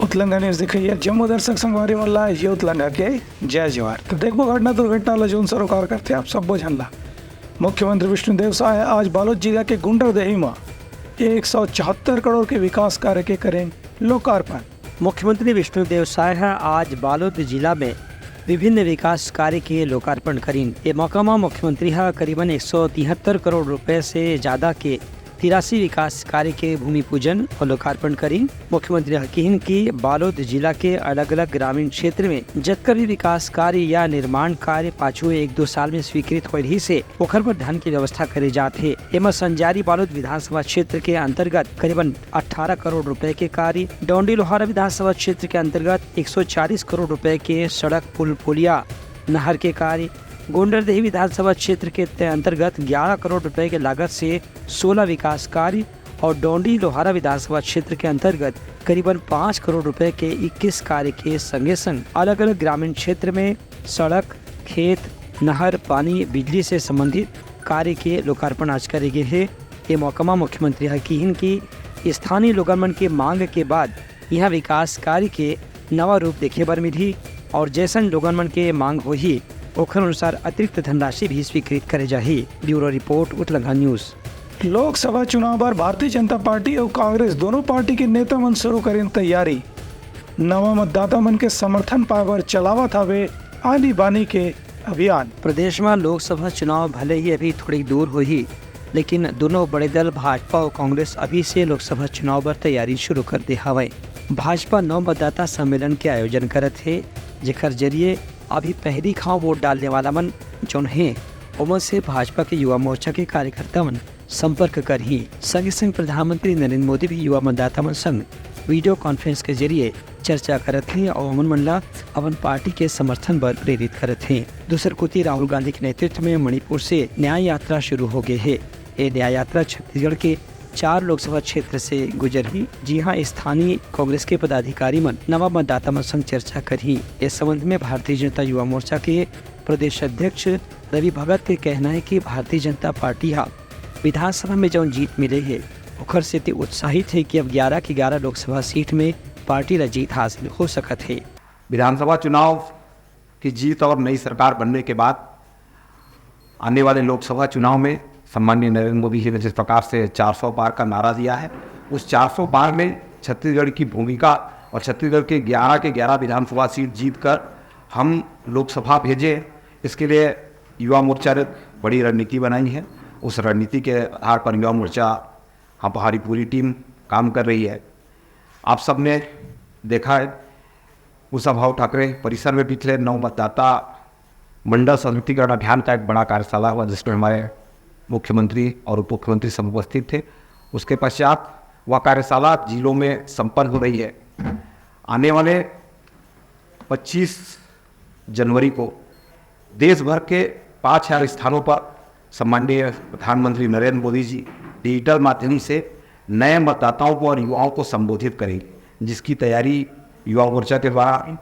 उतलंगा news देखिए जम्मू दर्शक संगवारी मल्ला ये उतलंगा के जय जवाहर। तो देखो घटना दुर्घटना जून सरोकार करते आप सब बोझनला मुख्यमंत्री विष्णुदेव साय आज बालोद जिला के गुंडरदेही में 174 करोड़ के विकास कार्य के करें लोकार्पण। मुख्यमंत्री विष्णुदेव साय आज बालोद जिला में विभिन्न विकास कार्य के लोकार्पण करीन। ये मौका में मुख्यमंत्री करीबन 173 करोड़ रुपए से ज़्यादा के 83 विकास कार्य के भूमि पूजन और लोकार्पण करीन। मुख्यमंत्री हकीन की बालोद जिला के अलग अलग ग्रामीण क्षेत्र में जतकर भी विकास कार्य या निर्माण कार्य पाछू 1-2 साल में स्वीकृत हो रही से ओखर पर धन की व्यवस्था करे जाते। एम संजारी बालोद विधानसभा क्षेत्र के अंतर्गत करीबन 18 करोड़ रुपए के कार्य, डोंडी लोहारा विधानसभा क्षेत्र के अंतर्गत 140 करोड़ रुपए के सड़क पुल पुलिया नहर के कार्य, गुंडरदेही विधानसभा क्षेत्र के अंतर्गत 11 करोड़ रुपए के लागत से 16 विकास कार्य और डोंडी लोहारा विधानसभा क्षेत्र के अंतर्गत करीबन 5 करोड़ रुपए के 21 कार्य के संगे संग अलग अलग ग्रामीण क्षेत्र में सड़क, खेत, नहर, पानी, बिजली से संबंधित कार्य के लोकार्पण आज करे गए है। ये मौका मुख्यमंत्री हकीन की स्थानीय लोगन के मांग के बाद यह विकास कार्य के नवा रूप देखे बर मिली और जैसन लोगन के मांग हो ही ओखर अनुसार अतिरिक्त धनराशि भी स्वीकृत करे जाही। ब्यूरो रिपोर्ट उतलंगा न्यूज। लोकसभा चुनाव पर भारतीय जनता पार्टी और कांग्रेस दोनों पार्टी के नेता मन शुरू करें तैयारी। नवा मतदाता मन के समर्थन पावर चलावत हवे आनी बानी के अभियान। प्रदेश में लोकसभा चुनाव भले ही अभी थोड़ी दूर हो ही, लेकिन दोनों बड़े दल भाजपा और कांग्रेस अभी से लोकसभा चुनाव पर तैयारी शुरू कर दे हवे। भाजपा 9 मतदाता सम्मेलन के आयोजन करत है, जेकर जरिए अभी पहली खाव वोट डालने वाला मन जौन है उमन से भाजपा के युवा मोर्चा के कार्यकर्ता मन संपर्क कर ही संग संग प्रधानमंत्री नरेंद्र मोदी भी युवा मतदाता मन संग वीडियो कॉन्फ्रेंस के जरिए चर्चा करत हैं और उमन मन ला अपन पार्टी के समर्थन पर प्रेरित करत हैं। दूसर कुती राहुल गांधी के नेतृत्व में मणिपुर से न्याय यात्रा शुरू हो गई है। ये न्याय यात्रा छत्तीसगढ़ के 4 लोकसभा क्षेत्र से गुजरी। जी हाँ, स्थानीय कांग्रेस के पदाधिकारी मन नवा मतदाता मन संग चर्चा करी। इस संबंध में भारतीय जनता युवा मोर्चा के प्रदेश अध्यक्ष रवि भगत के कहना है कि भारतीय जनता पार्टी विधानसभा में जो जीत मिले है ओखर से उत्साहित है कि अब 11 की 11 लोकसभा सीट में पार्टी ला जीत हासिल हो सकत है। विधानसभा चुनाव की जीत और नई सरकार बनने के बाद आने वाले लोकसभा चुनाव में सम्माननीय नरेंद्र मोदी जी ने जिस प्रकार से 400 पार का नारा दिया है, उस 400 पार में छत्तीसगढ़ की भूमिका और छत्तीसगढ़ के 11 के 11 विधानसभा सीट जीतकर हम लोकसभा भेजे, इसके लिए युवा मोर्चा ने बड़ी रणनीति बनाई है। उस रणनीति के आधार पर युवा मोर्चा हमारी पूरी टीम काम कर रही है। आप सब ने देखा है कुशाभाऊ ठाकरे परिसर में पिछले 9 मतदाता मंडल सशक्तिकरण अभियान का एक बड़ा कार्यशाला हुआ, जिसमें हमारे मुख्यमंत्री और उप मुख्यमंत्री सब उपस्थित थे। उसके पश्चात वह कार्यशाला जिलों में संपन्न हो रही है। आने वाले 25 जनवरी को देश भर के 5000 स्थानों पर सम्माननीय प्रधानमंत्री नरेंद्र मोदी जी डिजिटल माध्यम से नए मतदाताओं को और युवाओं को संबोधित करेंगे, जिसकी तैयारी युवा मोर्चा के द्वारा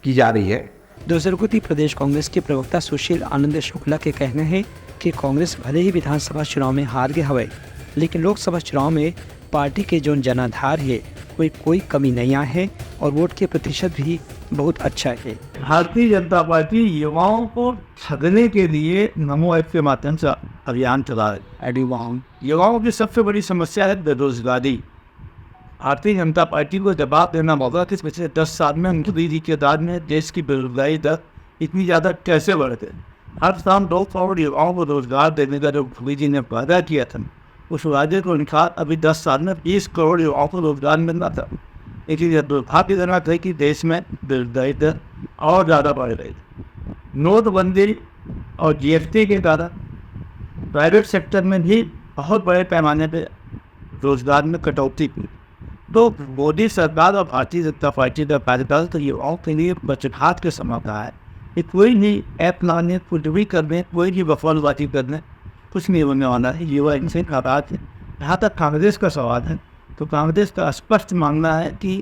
की जा रही है। दूसरी कुती प्रदेश कांग्रेस के प्रवक्ता सुशील आनंद शुक्ला के कहना है कि कांग्रेस भले ही विधानसभा चुनाव में हार गए हवे, लेकिन लोकसभा चुनाव में पार्टी के जो जनाधार है कोई कमी नहीं आई है और वोट के प्रतिशत भी बहुत अच्छा है। भारतीय जनता पार्टी युवाओं को ठगने के लिए नमो ऐप के माध्यम से अभियान चला है। युवाओं की सबसे बड़ी समस्या है बेरोजगारी। भारतीय जनता पार्टी को जवाब देना होगा कि पिछले 10 साल में मोदी के दाद में देश की बेरोजगारी दर इतनी ज़्यादा कैसे बढ़ गई। हर साल 2 करोड़ युवाओं को रोजगार देने का जो मोदी जी ने वादा किया था, उस वादे को अनुसार अभी 10 साल में 20 करोड़ युवाओं को रोजगार मिलना था। लेकिन दुर्भाग्यजनक है कि देश में बेरोजगारी दर और ज़्यादा बढ़ रही है। नोटबंदी और GST के कारण प्राइवेट सेक्टर में भी बहुत बड़े पैमाने पर रोजगार में कटौती की। तो मोदी सरकार और भारतीय जनता पार्टी का कार्यकाल तो युवाओं के लिए बचतघात के समान रहा है। ये कोई भी ऐप लाने, कुछ भी करने, कोई भी वफादारी करने कुछ नहीं होने वाला है। युवा इनसे नाराज है। यहाँ तक कांग्रेस का सवाल है तो कांग्रेस का स्पष्ट मानना है कि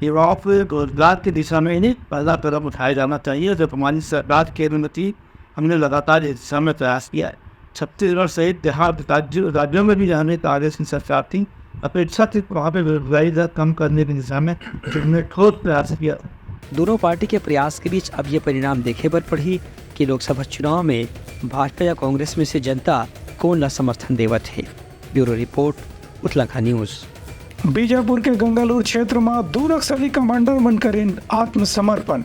युवाओं को रोजगार की दिशा में ही पहला कदम उठाया जाना चाहिए। जब हमारी सरकार केंद्र में थी, हमने लगातार इस दिशा में प्रयास किया है। छत्तीसगढ़ सहित देहात राज्यों में भी जहाँ कांग्रेस की सरकार थी, अपेक्षाकृत वहाँ पे बेरोजगारी दर कम करने की दिशा में हमने ठोस प्रयास किया। दोनों पार्टी के प्रयास के बीच अब ये परिणाम देखे बर पड़ी कि लोकसभा चुनाव में भाजपा या कांग्रेस में से जनता कौन ला समर्थन देवत है। Bureau report, Uttarakhand news. Bijapur के गंगालूर क्षेत्र में दो नक्सली कमांडर बनकर आत्मसमर्पण।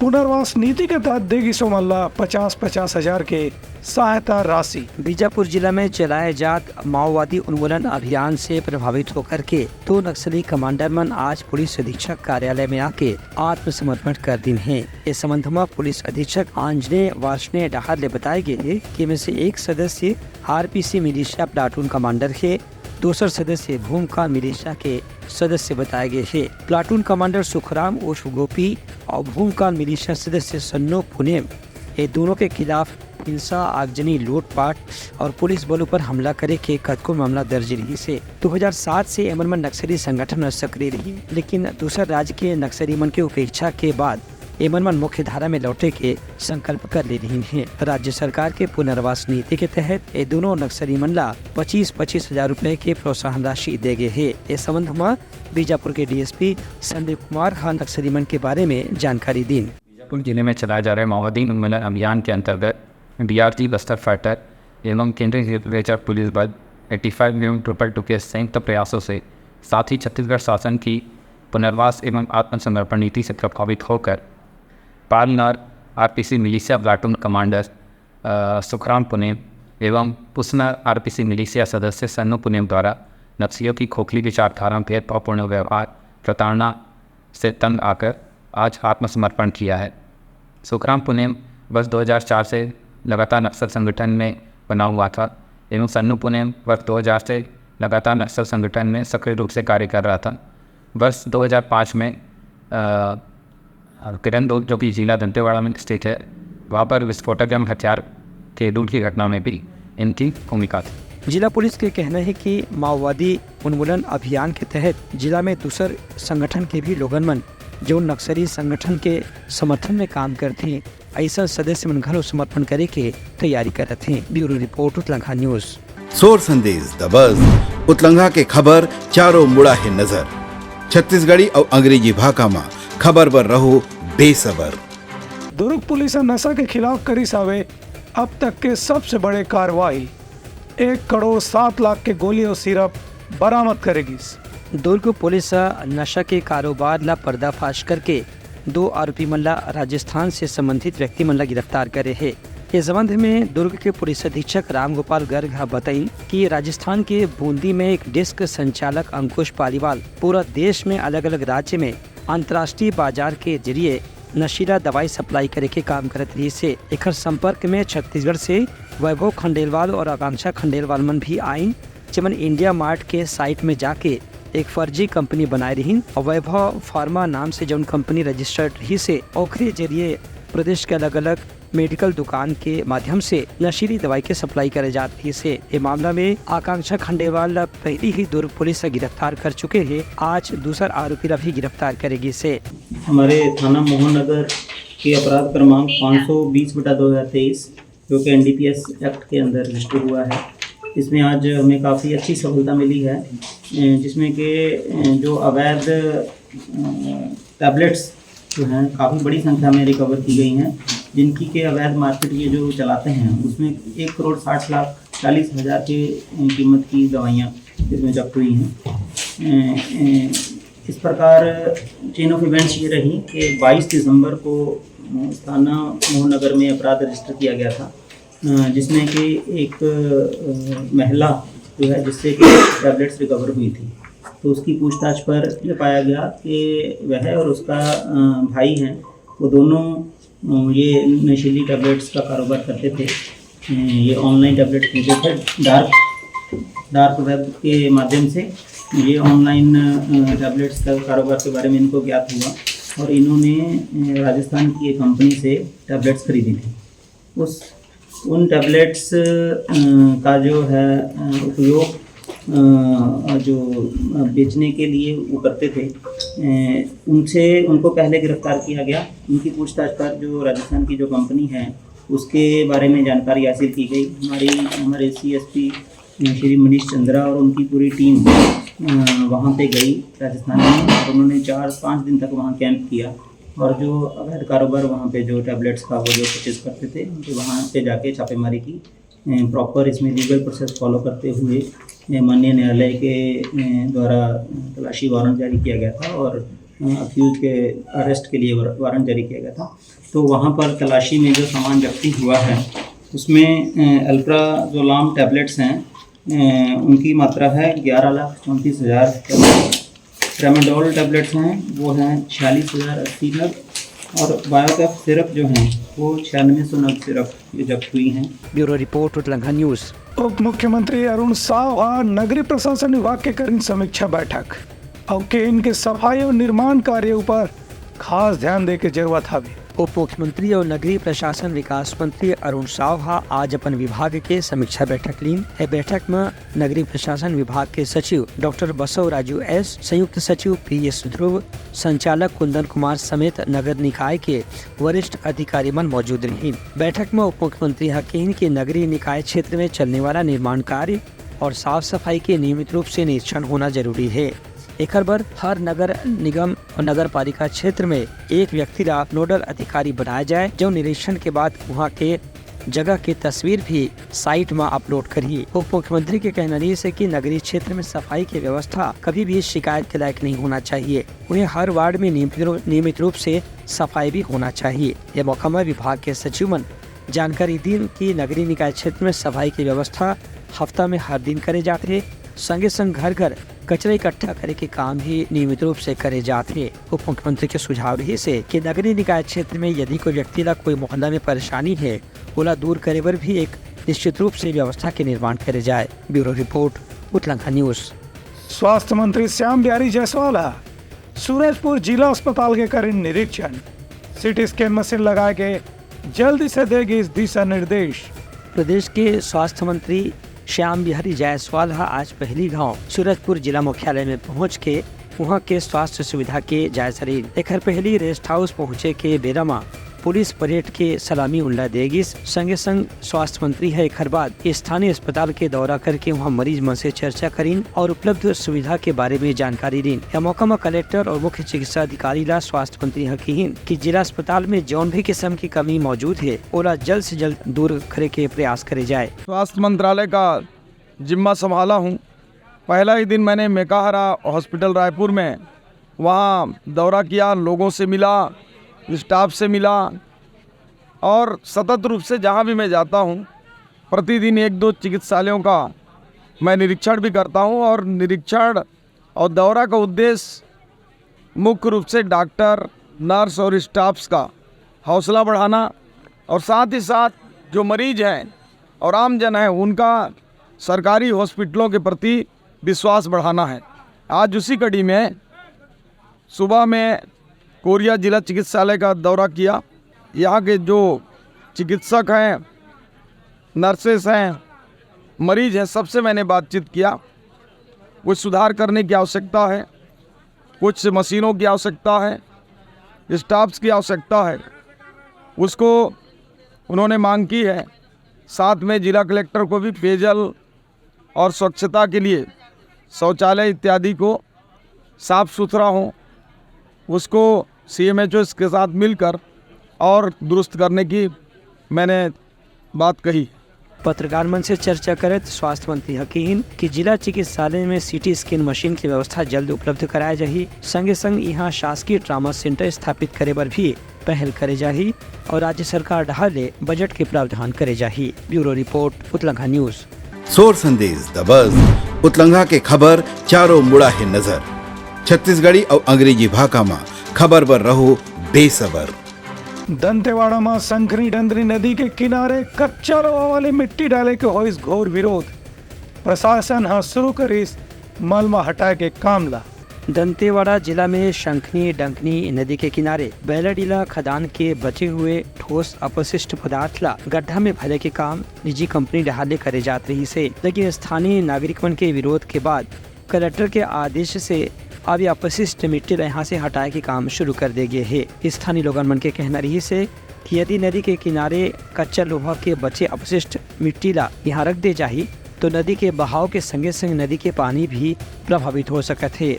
पुनर्वास नीति के तहत देगी सोमल्ला 50-50 हजार के सहायता राशि। बीजापुर जिला में चलाए जात माओवादी उन्मूलन अभियान से प्रभावित होकर के दो नक्सली कमांडर मन आज पुलिस अधीक्षक कार्यालय में आके आत्मसमर्पण कर दिन है। इस संबंध में पुलिस अधीक्षक आंजनेय वार्ष्णेय डाहर ने बताया गया कि में से एक सदस्य आरपीसी मिलिशिया प्लाटून कमांडर है, दूसरा सदस्य भूमकाल मिलिशिया के सदस्य बताए गए हैं। प्लाटून कमांडर सुखराम उर्फ गोपी और भूमकाल मिलिशिया सदस्य सन्नो पुनेम, ये दोनों के खिलाफ हिंसा, आगजनी, लूटपाट और पुलिस बलों पर हमला करे के कतको मामला दर्ज रही से 2007 से एमन नक्सली संगठन सक्रिय रही, लेकिन दूसरा राज्य के नक्सली मन के उपेक्षा के बाद एमन मुख्य धारा में लौटे के संकल्प कर ले रही हैं। राज्य सरकार के पुनर्वास नीति के तहत ये दोनों नक्सली मंडला 25-25 हजार रुपए के प्रोत्साहन राशि दे गए है। इस संबंध में बीजापुर के डीएसपी संदीप कुमार खान नक्सली मन के बारे में जानकारी दी। बीजापुर जिले में चलाए जा रहे माओवादी उन्मूलन अभियान के अंतर्गत डीआरजी बस्तर फाइटर एवं केंद्रीय रिजर्व पुलिस बल 85-222 के संयुक्त प्रयासों से साथ ही छत्तीसगढ़ शासन की पुनर्वास एवं आत्मसमर्पण नीति से प्रभावित होकर Palnar RPC militia platoon commander Sukhram Punem एवं पुसना आरपीसी मिलिशिया सदस्य सन्नू पुनेम द्वारा नक्सलियों की खोखली विचारधारा, भेदभावपूर्ण व्यवहार, प्रताड़ना से तंग आकर आज आत्मसमर्पण किया है। सुखराम पुनेम वर्ष 2004 से लगातार नक्सल संगठन में बना हुआ था एवं सन्नू पुनेम वर्ष 2000 से लगातार नक्सल संगठन में सक्रिय रूप से कार्य कर रहा था। वर्ष 2005 में किरण दुर्ग जो कि जिला दंतेवाड़ा में स्थित है, वहाँ पर विस्फोटक एवं हथियार के लूट की घटना में भी इनकी भूमिका थी। जिला पुलिस के कहना है कि माओवादी उन्मूलन अभियान के तहत जिला में दूसर संगठन के भी लोगन मन जो नक्सली संगठन के समर्थन में काम करते हैं, ऐसा सदस्य मन घरों समर्पण करे के तैयारी करते हैं। Bureau report, Uttarakhand news. सोर संदेश द बज़ उतलंघा के खबर चारों मुड़ा है नजर। छत्तीसगढ़ी और अंग्रेजी भाषा में खबर पर रहो बेसबर। दुर्ग पुलिस ने नशा के खिलाफ करी सावे अब तक के सबसे बड़े कार्रवाई। 1 करोड़ 7 लाख के गोली और सिरप बरामद करेगी। दुर्ग पुलिस नशा के कारोबार ला पर्दाफाश करके 2 आरोपी मल्ला राजस्थान से संबंधित व्यक्ति मल्ला गिरफ्तार करे है। इस संबंध में दुर्ग के पुलिस अधीक्षक रामगोपाल गर्ग बताई कि राजस्थान के बूंदी में एक डेस्क संचालक अंकुश पालीवाल पूरा देश में अलग अलग राज्य में अंतर्राष्ट्रीय बाजार के जरिए नशीला दवाई सप्लाई करे के काम करत रही से एकर संपर्क में छत्तीसगढ़ से वैभव खंडेलवाल और आकांक्षा खंडेलवाल मन भी आईन, जेमन इंडिया मार्ट के साइट में जाके एक फर्जी कंपनी बनाए रही और वैभव फार्मा नाम से जौन कंपनी रजिस्टर्ड रही से ओखरे जरिए प्रदेश के अलग अलग मेडिकल दुकान के माध्यम से नशीली दवाई के सप्लाई करे जाती है से ये मामला में आकांक्षा खंडेलवाल पहले ही दुर्ग पुलिस से गिरफ्तार कर चुके हैं। आज दूसरा आरोपी भी गिरफ्तार करेगी से हमारे थाना मोहन नगर के अपराध क्रमांक 520/2023 जो कि एनडीपीएस एक्ट के अंदर रजिस्टर हुआ है, इसमें आज हमें काफ़ी अच्छी सफलता मिली है, जिसमें कि जो अवैध टैबलेट्स जो हैं काफ़ी बड़ी संख्या में रिकवर की गई हैं, जिनकी के अवैध मार्केट ये जो चलाते हैं उसमें 1 करोड़ 60 लाख 40 हज़ार के कीमत की दवाइयाँ इसमें जब्त हुई हैं। इस प्रकार चेन ऑफ इवेंट्स ये रही कि 22 दिसंबर को थाना मोहन नगर में अपराध रजिस्टर किया गया था, जिसमें कि एक महिला जो है जिससे कि टैबलेट्स रिकवर हुई थी, तो उसकी पूछताछ पर यह पाया गया कि वह और उसका भाई हैं, वो दोनों ये नशीली टैबलेट्स का कारोबार करते थे। ये ऑनलाइन टैबलेट्स खरीदते थे, डार्क वेब के माध्यम से ये ऑनलाइन टैबलेट्स का कारोबार के बारे में इनको ज्ञात हुआ और इन्होंने राजस्थान की एक कंपनी से टैबलेट्स खरीदी थी। उन टैबलेट्स का जो है उपयोग जो बेचने के लिए वो करते थे, उनको पहले गिरफ्तार किया गया। उनकी पूछताछ पर जो राजस्थान की जो कंपनी है उसके बारे में जानकारी हासिल की गई। हमारे CSP श्री मनीष चंद्रा और उनकी पूरी टीम वहाँ पे गई राजस्थान में, और उन्होंने 4-5 दिन तक वहाँ कैंप किया, और जो अवैध कारोबार वहाँ पे जो टैबलेट्स का वो जो परचेज करते थे उनके वहाँ पे जाके छापेमारी की। प्रॉपर इसमें लीगल प्रोसेस फॉलो करते हुए माननीय न्यायालय के द्वारा तलाशी वारंट जारी किया गया था, और अक्यूज के अरेस्ट के लिए वारंट जारी किया गया था। तो वहाँ पर तलाशी में जो सामान जब्ती हुआ है उसमें अल्प्राजोलाम टैबलेट्स हैं, उनकी मात्रा है 11,34,000। ट्रेमाडोल टैबलेट्स हैं वो हैं 46,080 नग, और बायोकैफ सिरप जो हैं वो 9600 नग सिरप ये जब्त हुई हैं। ब्यूरो रिपोर्ट उतलंघा न्यूज़। उप मुख्यमंत्री अरुण साव नगरीय प्रशासन विभाग के करें समीक्षा बैठक और के इनके सफाई और निर्माण कार्यों पर खास ध्यान दे के जरूरत है। उप मुख्यमंत्री और नगरीय प्रशासन विकास मंत्री अरुण साव आज अपन विभाग के समीक्षा बैठक लीन। है बैठक में नगरीय प्रशासन विभाग के सचिव डॉक्टर बसव राजू एस, संयुक्त सचिव PS ध्रुव, संचालक कुंदन कुमार समेत नगर निकाय के वरिष्ठ अधिकारी मन मौजूद रही। बैठक में उप मुख्यमंत्री हकीन के नगरीय निकाय क्षेत्र में चलने वाला निर्माण कार्य और साफ सफाई के नियमित रूप से निरीक्षण होना जरूरी है। एक बार हर नगर निगम और नगर पालिका क्षेत्र में एक व्यक्ति का नोडल अधिकारी बनाया जाए, जो निरीक्षण के बाद वहाँ के जगह की तस्वीर भी साइट में अपलोड करिए। उप मुख्यमंत्री के कहना से कि नगरीय क्षेत्र में सफाई की व्यवस्था कभी भी शिकायत के लायक नहीं होना चाहिए। उन्हें हर वार्ड में नियमित रूप से सफाई भी होना चाहिए। यह मौका में विभाग के सचिव मन जानकारी दी कि नगरीय निकाय क्षेत्र में सफाई की व्यवस्था हफ्ता में हर दिन करे जाते हैं। संगे संग घर घर कचरा इकट्ठा करे के काम भी नियमित रूप से करे जाते हैं। उप मुख्यमंत्री के सुझाव रही से कि नगरीय निकाय क्षेत्र में यदि कोई व्यक्ति ला कोई मोहल्ला में परेशानी है, ओला दूर करे पर भी एक निश्चित रूप से व्यवस्था के निर्माण करे जाए। ब्यूरो रिपोर्ट उतलंघा न्यूज। स्वास्थ्य मंत्री श्याम बिहारी जायसवाल सूरजपुर जिला अस्पताल के करें निरीक्षण, CT स्कैन मशीन लगा के जल्दी से देगी इस दिशा निर्देश। प्रदेश के स्वास्थ्य मंत्री श्याम बिहारी जायसवाल आज पहली गांव सूरजपुर जिला मुख्यालय में पहुंच के वहां के स्वास्थ्य सुविधा के जायजा ली। एक पहली रेस्ट हाउस पहुंचे के बेरामा पुलिस परेड के सलामी उल्ला देगी। संगे संग स्वास्थ्य मंत्री है एक बाद स्थानीय अस्पताल के दौरा करके वहां मरीज मन से चर्चा करीन और उपलब्ध सुविधा के बारे में जानकारी दी। यह मौका में कलेक्टर और मुख्य चिकित्सा अधिकारी ला स्वास्थ्य मंत्री हकीन कि जिला अस्पताल में जौन भी किस्म की कमी मौजूद है ओला जल्द से जल्द दूर करे के प्रयास करे जाए। स्वास्थ्य मंत्रालय का जिम्मा संभाला हूँ। पहला ही दिन मैंने मेकाहारा हॉस्पिटल रायपुर में वहाँ दौरा किया, लोगों से मिला, स्टाफ से मिला, और सतत रूप से जहाँ भी मैं जाता हूँ प्रतिदिन 1-2 चिकित्सालयों का मैं निरीक्षण भी करता हूँ। और निरीक्षण और दौरा का उद्देश्य मुख्य रूप से डॉक्टर, नर्स और स्टाफ्स का हौसला बढ़ाना और साथ ही साथ जो मरीज हैं और आम जन है उनका सरकारी हॉस्पिटलों के प्रति विश्वास बढ़ाना है। आज उसी कड़ी में सुबह में कोरिया जिला चिकित्सालय का दौरा किया। यहाँ के जो चिकित्सक हैं, नर्सेस हैं, मरीज हैं, सबसे मैंने बातचीत किया। कुछ सुधार करने की आवश्यकता है, कुछ मशीनों की आवश्यकता है, स्टाफ्स की आवश्यकता है, उसको उन्होंने मांग की है। साथ में जिला कलेक्टर को भी पेयजल और स्वच्छता के लिए शौचालय इत्यादि को साफ़ सुथरा हो, उसको CMHO के साथ मिलकर और दुरुस्त करने की मैंने बात कही। पत्रकार मन से चर्चा करे तो स्वास्थ्य मंत्री हकीन कि जिला चिकित्सालय में CT स्कैन मशीन की व्यवस्था जल्द उपलब्ध कराया जाही। संगे संग यहाँ शासकीय ट्रामा सेंटर स्थापित करे पर भी पहल करे जाही और राज्य सरकार ढाले बजट के प्रावधान करे जाही। ब्यूरो रिपोर्ट उतलंघा न्यूज। सोर संदेश द बज़ उतलंघा के खबर चारों मुड़ा है नजर। छत्तीसगढ़ी और अंग्रेजी भाषा में खबर पर रहो बेसबर। दंतेवाड़ा में संखनी डंदरी नदी के किनारे कच्चा लोहा वाली मिट्टी डाले के हो इस घोर विरोध। प्रशासन शुरू करी मलमा हटाए के काम ला। दंतेवाड़ा जिला में शंखनी डंकनी नदी के किनारे बैलाडीला खदान के बचे हुए ठोस अपशिष्ट पदार्थ ला गड्ढा में भरे के काम निजी कंपनी डहाले करे जात रही से, लेकिन स्थानीय नागरिकन के विरोध के बाद कलेक्टर के आदेश से अब अपशिष्ट मिट्टी यहाँ से हटाए के काम शुरू कर दे गए है। स्थानीय लोगन मन के कहना रही से कि यदि नदी के किनारे कच्चा लोहा के बचे अपशिष्ट मिट्टी ला यहाँ रख दे जाही तो नदी के बहाव के संगे संग नदी के पानी भी प्रभावित हो सकत है।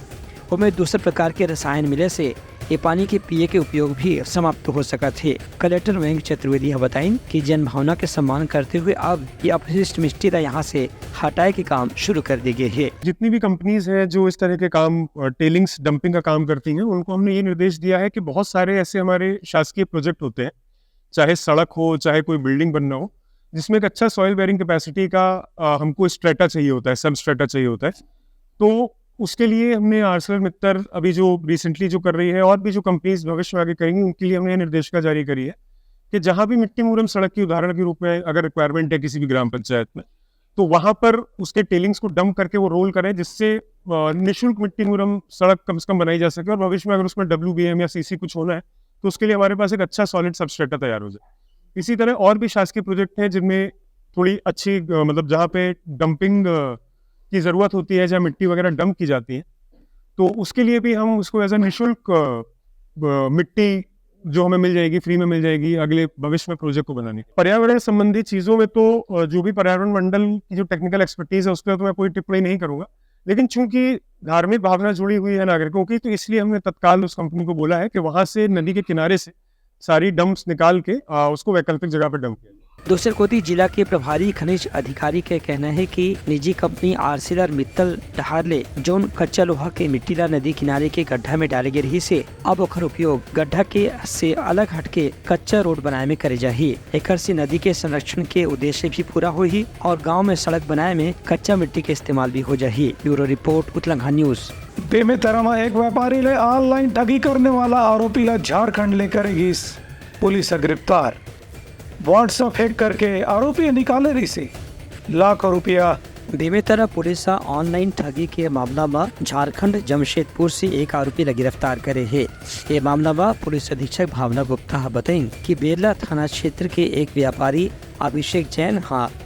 उनमें दूसरे प्रकार के रसायन मिले से ये पानी के पिए के उपयोग भी समाप्त हो सकत है। कलेक्टर मयंक चतुर्वेदी बताइन कि जन भावना के सम्मान करते हुए अब ये अपशिष्ट मिट्टी यहाँ से हटाए के काम शुरू कर दी गई है। जितनी भी कंपनीज हैं जो इस तरह के काम टेलिंग्स डंपिंग का काम करती हैं, उनको हमने ये निर्देश दिया है कि बहुत सारे ऐसे हमारे शासकीय प्रोजेक्ट होते हैं, चाहे सड़क हो चाहे कोई बिल्डिंग बनना हो, जिसमें एक अच्छा सॉइल बेयरिंग कैपेसिटी का हमको स्ट्रेटा चाहिए होता है, सब स्ट्रेटा चाहिए होता है। तो उसके लिए हमने आर्सेलरमित्तल अभी जो रिसेंटली जो कर रही है और भी जो कंपनीज भविष्य में आगे करेंगी, उनके लिए हमने निर्देशिका जारी करी है कि जहाँ भी मिट्टी मूरम सड़क की उदाहरण के रूप में अगर रिक्वायरमेंट है किसी भी ग्राम पंचायत में, तो वहाँ पर उसके टेलिंग्स को डंप करके वो रोल करें, जिससे निःशुल्क मिट्टी मूरम सड़क कम से कम बनाई जा सके। और भविष्य में अगर उसमें WBM या CC कुछ होना है तो उसके लिए हमारे पास एक अच्छा सॉलिड सबस्ट्रेटा तैयार हो जाए। इसी तरह और भी शासकीय प्रोजेक्ट हैं जिनमें थोड़ी अच्छी मतलब जहाँ पे डंपिंग की ज़रूरत होती है, जहाँ मिट्टी वगैरह डंप की जाती है, तो उसके लिए भी हम उसको एज ए निःशुल्क मिट्टी जो हमें मिल जाएगी, फ्री में मिल जाएगी अगले भविष्य में प्रोजेक्ट को बनाने। पर्यावरण संबंधी चीज़ों में तो जो भी पर्यावरण मंडल की जो टेक्निकल एक्सपर्टीज है उस पर तो मैं कोई टिप्पणी नहीं करूँगा, लेकिन चूंकि धार्मिक भावना जुड़ी हुई है नागरिकों की, तो इसलिए हमने तत्काल उस कंपनी को बोला है कि वहाँ से नदी के किनारे से सारी डंप्स निकाल के उसको वैकल्पिक जगह पर डंप किया। दूसरकोटी जिला के प्रभारी खनिज अधिकारी का कहना है कि निजी कंपनी आर्सेलरमित्तल डहारले जोन कच्चा लोहा के मिट्टीला नदी किनारे के गड्ढा में डाले गए रही से अब ओकर उपयोग गड्ढा के से अलग हटके कच्चा रोड बनाए में करे जाही। एकर से नदी के संरक्षण के उद्देश्य भी पूरा होही और गांव में सड़क बनाए में कच्चा मिट्टी के इस्तेमाल भी हो जाही। ब्यूरो रिपोर्ट उत्तलंघा न्यूज। बेमेतरा में एक व्यापारी ले ऑनलाइन ठगी करने वाला आरोपी ला झारखंड ले करेगी पुलिस गिरफ्तार। व्हाट्सएप हैक करके आरोपी निकाले रही से लाखों रुपया। बेमेतरा पुलिस ऑनलाइन ठगी के मामला में झारखंड जमशेदपुर से एक आरोपी ला गिरफ्तार करे है। ये मामला में पुलिस अधीक्षक भावना गुप्ता बताई कि बेरला थाना क्षेत्र के एक व्यापारी अभिषेक जैन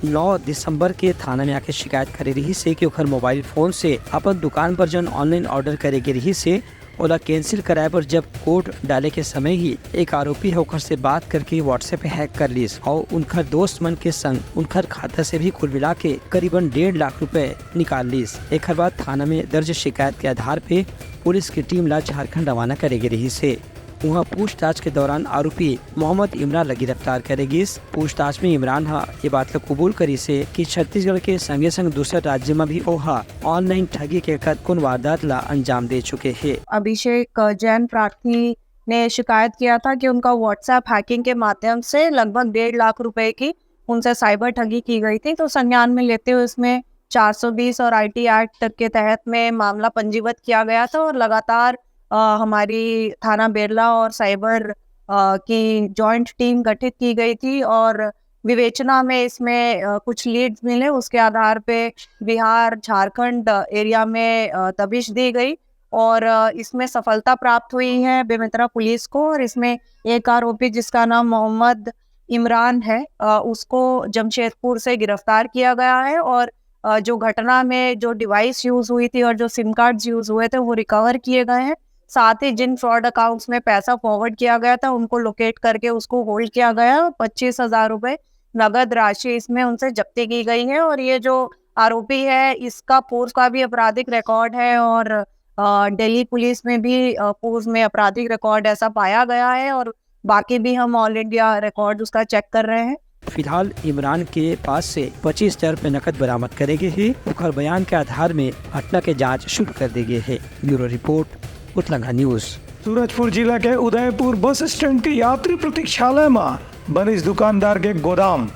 9 दिसंबर के थाना में आके शिकायत करे रही से कि ओकर मोबाइल फोन से अपन दुकान पर जन ऑनलाइन ऑर्डर करे के रही से ओला कैंसिल कराए पर जब कोड डाले के समय ही एक आरोपी है ओकर से बात करके व्हाट्सएप पे हैक कर लीस और उनका दोस्त मन के संग उनकर खाता से भी कुल मिला के करीबन 1.5 लाख रुपए निकाल लीस। एक बाद थाना में दर्ज शिकायत के आधार पे पुलिस की टीम ला झारखंड रवाना करेगी रही से। वहाँ पूछताछ के दौरान आरोपी मोहम्मद इमरान लगी गिरफ्तार करेगी। पूछताछ में इमरान ये बात का कबूल करी से कि छत्तीसगढ़ के संगे संग दूसरे राज्य में भी ओहा ऑनलाइन ठगी के कौन वारदात ला अंजाम दे चुके हैं। अभिषेक जैन प्रार्थी ने शिकायत किया था कि उनका व्हाट्सएप हैकिंग के माध्यम से लगभग 1.5 लाख रुपए की उनसे साइबर ठगी की गई थी। तो संज्ञान में लेते हुए इसमें 420 और IT एक्ट के तहत में मामला पंजीबद्ध किया गया था और लगातार हमारी थाना बेरला और साइबर की जॉइंट टीम गठित की गई थी और विवेचना में इसमें कुछ लीड्स मिले, उसके आधार पे बिहार झारखंड एरिया में दबिश दी गई और इसमें सफलता प्राप्त हुई है बेमेतरा पुलिस को। और इसमें एक आरोपी जिसका नाम मोहम्मद इमरान है उसको जमशेदपुर से गिरफ्तार किया गया है और जो घटना में जो डिवाइस यूज हुई थी और जो सिम कार्ड्स यूज हुए थे वो रिकवर किए गए हैं। साथ ही जिन फ्रॉड अकाउंट्स में पैसा फॉरवर्ड किया गया था उनको लोकेट करके उसको होल्ड किया गया। 25,000 रुपए नगद राशि इसमें उनसे जब्ती की गई है और ये जो आरोपी है इसका पूर्व का भी आपराधिक रिकॉर्ड है और दिल्ली पुलिस में भी पूर्व में आपराधिक रिकॉर्ड ऐसा पाया गया है और बाकी भी हम ऑल इंडिया रिकॉर्ड उसका चेक कर रहे हैं। फिलहाल इमरान के पास से 25,000 रुपए नकद बरामद करेंगे है। उनका बयान के आधार में घटना के जांच शुरू कर दी गई है। ब्यूरो रिपोर्ट उत्तलंघा न्यूज। सूरजपुर जिला के उदयपुर बस स्टैंड के यात्री प्रतीक्षालय में बनिस दुकानदार के गोदाम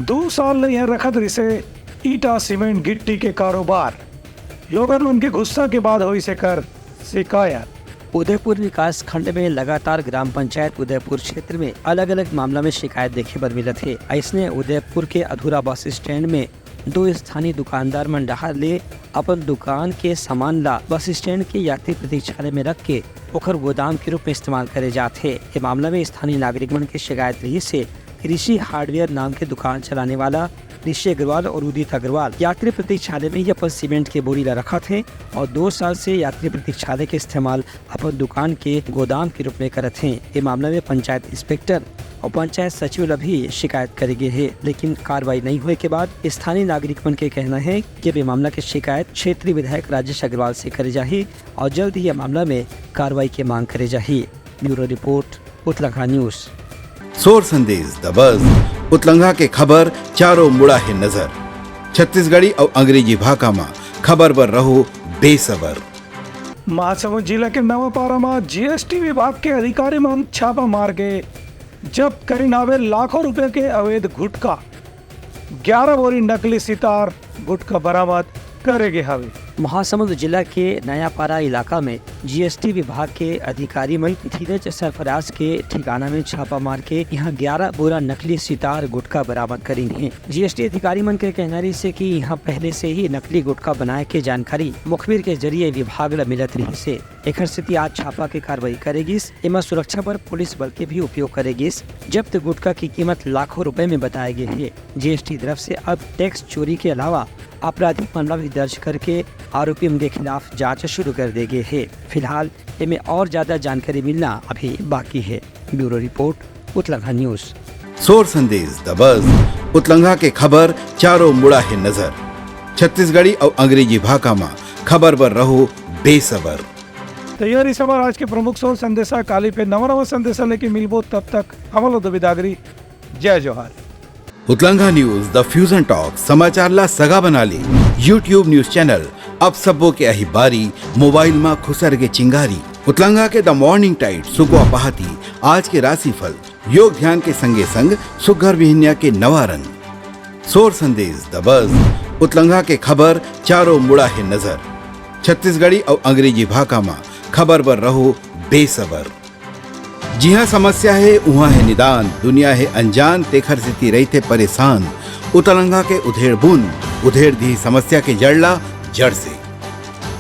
2 साल यहाँ रखत रिसे ईटा सीमेंट गिट्टी के कारोबार। लोगन उनके गुस्सा के बाद हुई से कर शिकायत। उदयपुर विकास खंड में लगातार ग्राम पंचायत उदयपुर क्षेत्र में अलग अलग मामला में शिकायत देखे पर मिलत है। ऐसने उदयपुर के अधूरा बस स्टैंड में 2 स्थानीय दुकानदार मन डहार ले अपन दुकान के सामान ला बस स्टैंड के यात्री प्रतीक्षालय में रख के ओखर गोदाम के रूप में इस्तेमाल करे जाते। ये मामला में स्थानीय नागरिक मन की शिकायत रही से ऋषि हार्डवेयर नाम के दुकान चलाने वाला ऋषि अग्रवाल और उदित अग्रवाल यात्री प्रतीक्षालय में ही अपन सीमेंट के बोरी ला रखा थे और 2 साल से यात्री प्रतीक्षालय के इस्तेमाल अपन दुकान के गोदाम के रूप में करत हैं। ये मामला में पंचायत इंस्पेक्टर और पंचायत सचिव ला भी शिकायत करे गए है, लेकिन कार्रवाई नहीं हुए के बाद स्थानीय नागरिक मन के कहना है कि ये मामला की शिकायत क्षेत्रीय विधायक राजेश अग्रवाल से करे जाही और जल्द ही यह मामला में कार्रवाई की मांग करे जाही। ब्यूरो रिपोर्ट, उत्तलंघा न्यूज। सोर संदेश द बज़ उतलंघा के खबर चारों मुड़ा है नजर। छत्तीसगढ़ी और अंग्रेजी भाषा में खबर पर रहो बेसबर। महासमुंद जिला के नवापारा में जीएसटी विभाग के अधिकारी मन छापा मार के जब्त करी नावे लाखों रुपए के अवैध गुटखा, 11 बोरी नकली सितार गुटखा बरामद करेगे हवे। महासमुंद जिला के नयापारा इलाका में जीएसटी विभाग के अधिकारी मन धीरज सरफराज के ठिकाना में छापा मार के यहाँ 11 बोरा नकली सितार गुटखा बरामद करी है। जीएसटी अधिकारी मन के कहनारी से कि यहाँ पहले से ही नकली गुटखा बनाए के जानकारी मुखबिर के जरिए विभाग ला मिलत रही से एकर स्थिति आज छापा के कार्रवाई करेगी। एमा सुरक्षा पर पुलिस बल के भी उपयोग करेगी। जब्त गुटखा की कीमत लाखों रुपए में बताए गए है। जीएसटी तरफ से अब टैक्स चोरी के अलावा आपराधिक मामला भी दर्ज करके आरोपी के खिलाफ जांच शुरू कर दी गई है। फिलहाल इनमें और ज्यादा जानकारी मिलना अभी बाकी है। ब्यूरो रिपोर्ट, उत्तलंघा न्यूज। सोर संदेश द बज़ उतलंघा के खबर चारों मुड़ा है नजर। छत्तीसगढ़ी और अंग्रेजी भाषा में खबर पर रहो बेसबर। तैयारी सवार आज के प्रमुख सोर संदेशा काली पे नवा संदेशा लेके मिलबो, तब तक हमलो दो विदागरी। जय जोहार। उतलंघा न्यूज द फ्यूजन टॉक समाचार ला सगा बना ली। यूट्यूब न्यूज चैनल अब सबो के अही बारी मोबाइल में खुसर के चिंगारी। उतलंघा के द मॉर्निंग टाइट सुगवा पहाती आज के राशिफल योग ध्यान के संगे संग सुघर विहिन्या के नवा रंग। सोर संदेश द बज़ उतलंघा के खबर चारों मुड़ा है नजर। छत्तीसगढ़ी और अंग्रेजी भाषा में खबर पर रहो बेसबर। जी हाँ, समस्या है वहाँ है निदान, दुनिया है अनजान तेखर से रहते परेशान। उतलंघा के उधेड़ बुन उधेड़ दी समस्या के जड़ला जड़ से।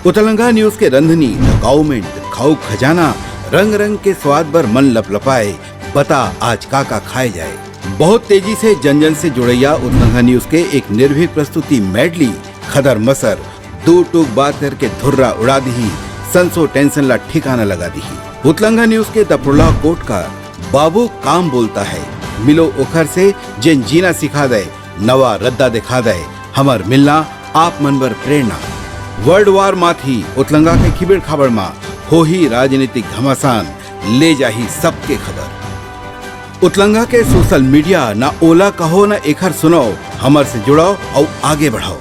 उतलंघा न्यूज के रंधनी गवर्नमेंट खाऊ खजाना रंग रंग के स्वाद पर मन लपलपाए। बता आज का खाए जाए। बहुत तेजी से जन जन से जुड़ैया उतलंघा न्यूज के एक निर्भीक प्रस्तुति मेडली खदर मसर दो टूक बात करके धुर्रा उड़ा दी, संसो टेंशन ला ठिकाना लगा दी। उतलंघा न्यूज के दपुरला कोट का बाबू काम बोलता है, मिलो ओखर से जिन जीना सिखा दे, नवा रद्दा दिखा दे, हमर मिलना आप मनबर प्रेरणा। वर्ल्ड वार माथी उतलंघा के खिबड़ खबर मा हो ही राजनीतिक घमासान ले जाही सबके खबर। उतलंघा के सोशल मीडिया ना ओला कहो ना एखर सुनो, हमर से जुड़ो और आगे बढ़ाओ।